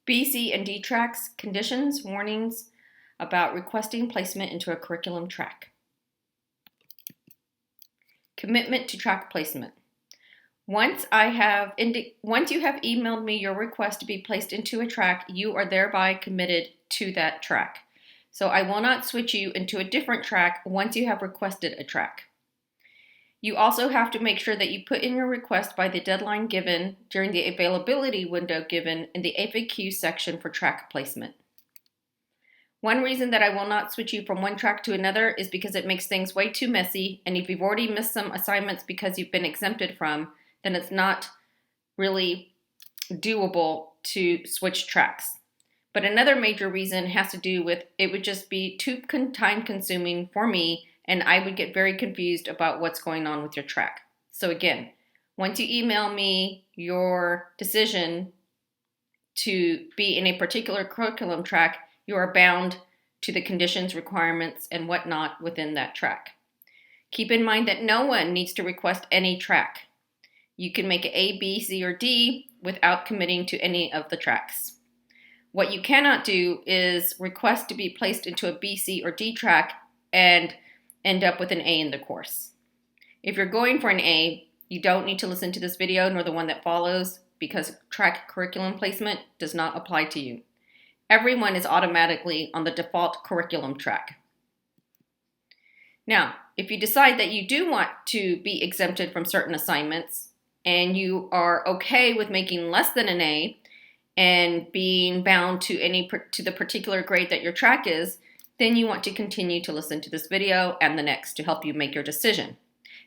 B, C, and D tracks, conditions, warnings about requesting placement into a curriculum track. Commitment to track placement. Once you have emailed me your request to be placed into a track, you are thereby committed to that track. So I will not switch you into a different track once you have requested a track. You also have to make sure that you put in your request by the deadline given during the availability window given in the FAQ section for track placement. One reason that I will not switch you from one track to another is because it makes things way too messy, and if you've already missed some assignments because you've been exempted from, then it's not really doable to switch tracks. But another major reason has to do with it would just be too time consuming for me, and I would get very confused about what's going on with your track. So again, once you email me your decision to be in a particular curriculum track, you are bound to the conditions, requirements, and whatnot within that track. Keep in mind that no one needs to request any track. You can make it A, B, C, or D without committing to any of the tracks. What you cannot do is request to be placed into a B, C, or D track and end up with an A in the course. If you're going for an A, you don't need to listen to this video nor the one that follows because track curriculum placement does not apply to you. Everyone is automatically on the default curriculum track. Now, if you decide that you do want to be exempted from certain assignments and you are okay with making less than an A and being bound to the particular grade that your track is, then you want to continue to listen to this video and the next to help you make your decision.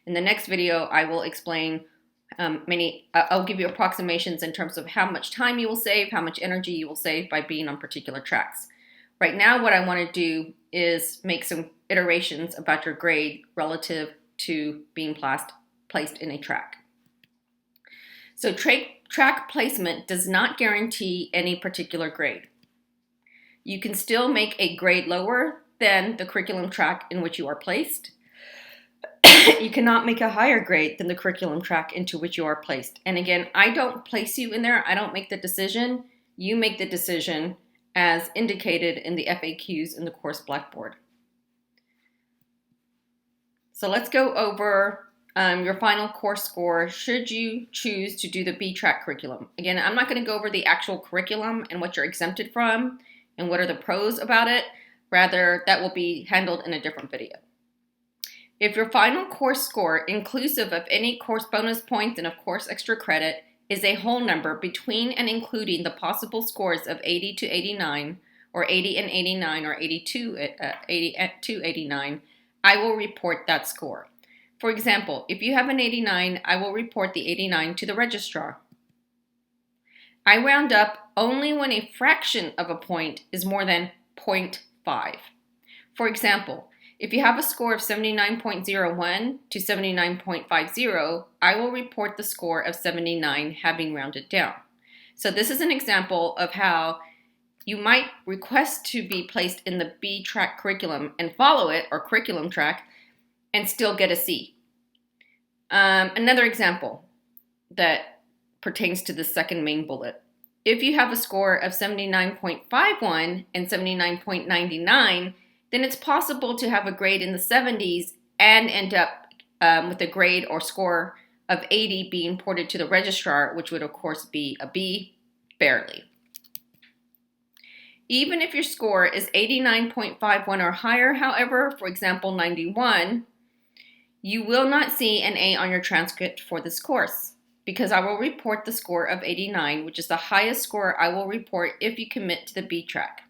In the next video, I will explain I'll give you approximations in terms of how much time you will save, how much energy you will save by being on particular tracks. Right now, what I want to do is make some iterations about your grade relative to being placed in a track. So track placement does not guarantee any particular grade. You can still make a grade lower than the curriculum track in which you are placed. You cannot make a higher grade than the curriculum track into which you are placed. And again, I don't place you in there. I don't make the decision. You make the decision as indicated in the FAQs in the course Blackboard. So let's go over your final course score should you choose to do the B track curriculum. Again, I'm not going to go over the actual curriculum and what you're exempted from and what are the pros about it. Rather, that will be handled in a different video. If your final course score, inclusive of any course bonus points and of course extra credit, is a whole number between and including the possible scores of 80 to 89, or 80 and 89, or 82 to 89, I will report that score. For example, if you have an 89, I will report the 89 to the registrar. I round up only when a fraction of a point is more than 0.5. For example, if you have a score of 79.01 to 79.50, I will report the score of 79 having rounded down. So this is an example of how you might request to be placed in the B track curriculum and follow it, or curriculum track, and still get a C. Another example that pertains to the second main bullet. If you have a score of 79.51 and 79.99, then it's possible to have a grade in the 70s and end up with a grade or score of 80 being ported to the registrar, which would of course be a B, barely. Even if your score is 89.51 or higher, however, for example 91, you will not see an A on your transcript for this course because I will report the score of 89, which is the highest score I will report if you commit to the B track.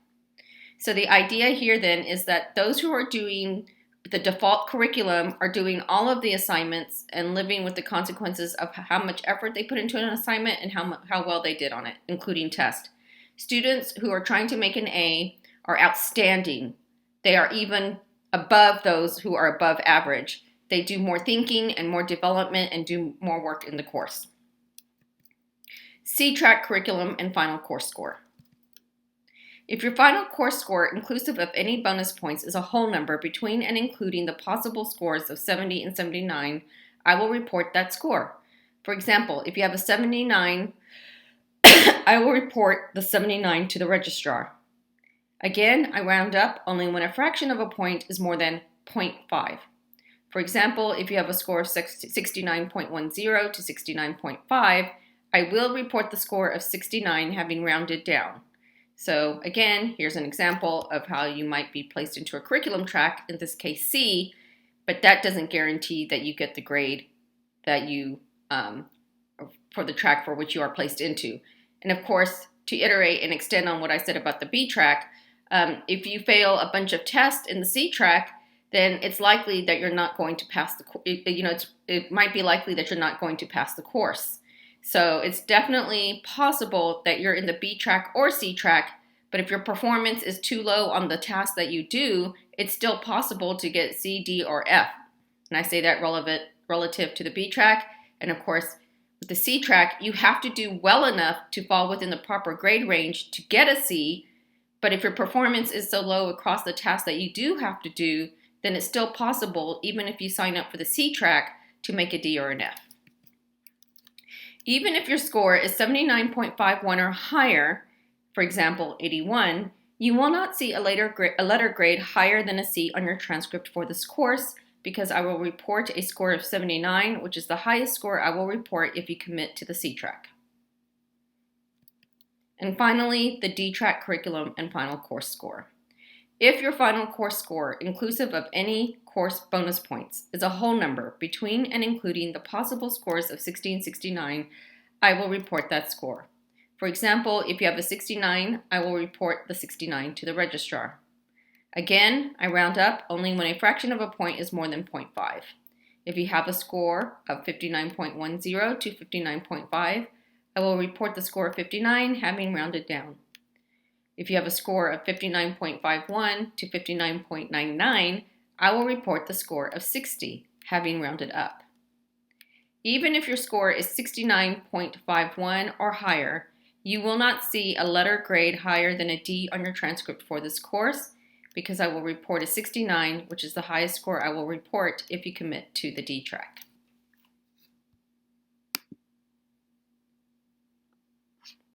So the idea here then is that those who are doing the default curriculum are doing all of the assignments and living with the consequences of how much effort they put into an assignment and how well they did on it, including test. Students who are trying to make an A are outstanding. They are even above those who are above average. They do more thinking and more development and do more work in the course. C-track curriculum and final course score. If your final course score, inclusive of any bonus points, is a whole number between and including the possible scores of 70 and 79, I will report that score. For example, if you have a 79, I will report the 79 to the registrar. Again, I round up only when a fraction of a point is more than 0.5. For example, if you have a score of 69.10 to 69.5, I will report the score of 69 having rounded down. So again, here's an example of how you might be placed into a curriculum track, in this case C, but that doesn't guarantee that you get the grade that you, for the track for which you are placed into. And of course, to iterate and extend on what I said about the B track, if you fail a bunch of tests in the C track, then it's likely that you're not going to pass it might be likely that you're not going to pass the course. So it's definitely possible that you're in the B track or C track, but if your performance is too low on the task that you do, it's still possible to get C, D, or F. And I say that relative to the B track. And of course, with the C track, you have to do well enough to fall within the proper grade range to get a C. But if your performance is so low across the tasks that you do have to do, then it's still possible, even if you sign up for the C track, to make a D or an F. Even if your score is 79.51 or higher, for example, 81, you will not see a letter grade higher than a C on your transcript for this course, because I will report a score of 79, which is the highest score I will report if you commit to the C track. And finally, the D track curriculum and final course score. If your final course score, inclusive of any course bonus points, is a whole number between and including the possible scores of 60 and 69, I will report that score. For example, if you have a 69, I will report the 69 to the registrar. Again, I round up only when a fraction of a point is more than 0.5. If you have a score of 59.10 to 59.5, I will report the score of 59 having rounded down. If you have a score of 59.51 to 59.99, I will report the score of 60, having rounded up. Even if your score is 69.51 or higher, you will not see a letter grade higher than a D on your transcript for this course, because I will report a 69, which is the highest score I will report if you commit to the D track.